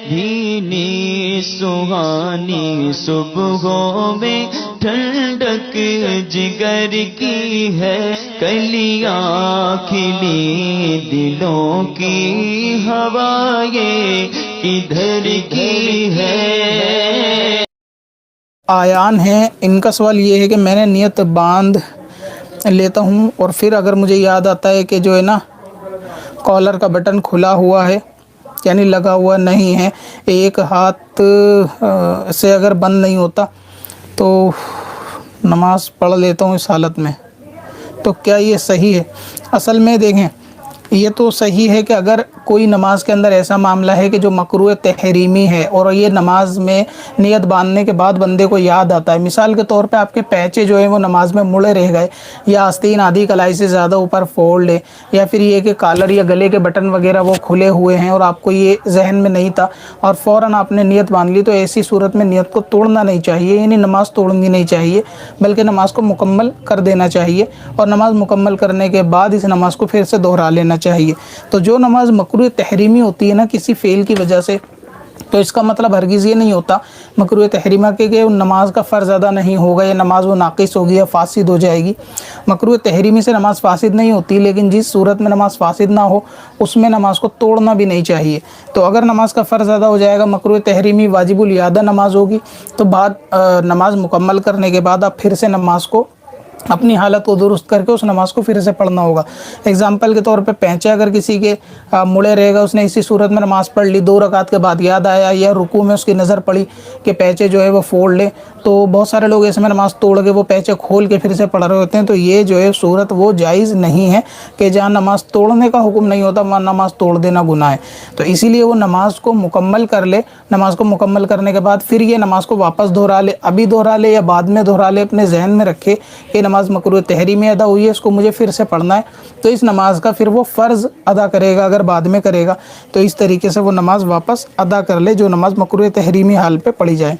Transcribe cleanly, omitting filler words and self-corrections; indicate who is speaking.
Speaker 1: بھینی سہانی صبحوں میں ٹھنڈک جگر کی ہے، کلیاں کھلی دلوں کی ہوا یہ کدھر کی ہے۔
Speaker 2: آیان ہیں، ان کا سوال یہ ہے کہ میں نے نیت باندھ لیتا ہوں اور پھر اگر مجھے یاد آتا ہے کہ جو ہے نا کالر کا بٹن کھلا ہوا ہے یعنی لگا ہوا نہیں ہے، ایک ہاتھ سے اگر بند نہیں ہوتا تو نماز پڑھ لیتا ہوں اس حالت میں، تو کیا یہ صحیح ہے؟ اصل میں دیکھیں، یہ تو صحیح ہے کہ اگر کوئی نماز کے اندر ایسا معاملہ ہے کہ جو مکروہ تحریمی ہے اور یہ نماز میں نیت باندھنے کے بعد بندے کو یاد آتا ہے، مثال کے طور پہ آپ کے پیچے جو ہیں وہ نماز میں مڑے رہ گئے، یا آستین آدھی کلائی سے زیادہ اوپر فولڈ ہے، یا پھر یہ کہ کالر یا گلے کے بٹن وغیرہ وہ کھلے ہوئے ہیں اور آپ کو یہ ذہن میں نہیں تھا اور فوراً آپ نے نیت باندھ لی، تو ایسی صورت میں نیت کو توڑنا نہیں چاہیے، یعنی نماز توڑنی نہیں چاہیے، بلکہ نماز کو مکمل کر دینا چاہیے اور نماز مکمل کرنے کے بعد اس نماز کو پھر سے دہرا لینا چاہیے۔ تو جو نماز مکروہ تحریمی ہوتی ہے نا کسی فعل کی وجہ سے، تو اس کا مطلب ہرگز یہ نہیں ہوتا مکروہ تحریمہ کے کہ نماز کا فرض ادا نہیں ہوگا یا نماز وہ ناقص ہوگی یا فاسد ہو جائے گی۔ مکروہ تحریمی سے نماز فاسد نہیں ہوتی، لیکن جس صورت میں نماز فاسد نہ ہو اس میں نماز کو توڑنا بھی نہیں چاہیے۔ تو اگر نماز کا فرض ادا ہو جائے گا، مکروہ تحریمی واجب الیادہ نماز ہوگی، تو بعد نماز مکمل کرنے کے بعد آپ پھر سے نماز کو اپنی حالت کو درست کر کے اس نماز کو پھر سے پڑھنا ہوگا۔ اگزامپل کے طور پہ پینچے اگر کسی کے مڑے رہے گا، اس نے اسی صورت میں نماز پڑھ لی، 2 رکعت کے بعد یاد آیا یا رکوع میں اس کی نظر پڑی کہ پیچے جو ہے وہ فولڈ ہے، تو بہت سارے لوگ اس میں نماز توڑ کے وہ پیچے کھول کے پھر سے پڑھ رہے ہوتے ہیں، تو یہ جو ہے صورت وہ جائز نہیں ہے کہ جہاں نماز توڑنے کا حکم نہیں ہوتا وہاں نماز توڑ دینا گناہ ہے۔ تو اسی لیے وہ نماز کو مکمل کر لے، نماز کو مکمل کرنے کے بعد پھر یہ نماز کو واپس دہرا لے، ابھی دہرا لے یا بعد میں دہرا لے، اپنے ذہن میں رکھے کہ نماز مکروہ تحریمی ادا ہوئی ہے، اس کو مجھے پھر سے پڑھنا ہے، تو اس نماز کا پھر وہ فرض ادا کرے گا۔ اگر بعد میں کرے گا تو اس طریقے سے وہ نماز واپس ادا کر لے جو نماز مکروہ تحریمی حال پہ پڑھی جائے۔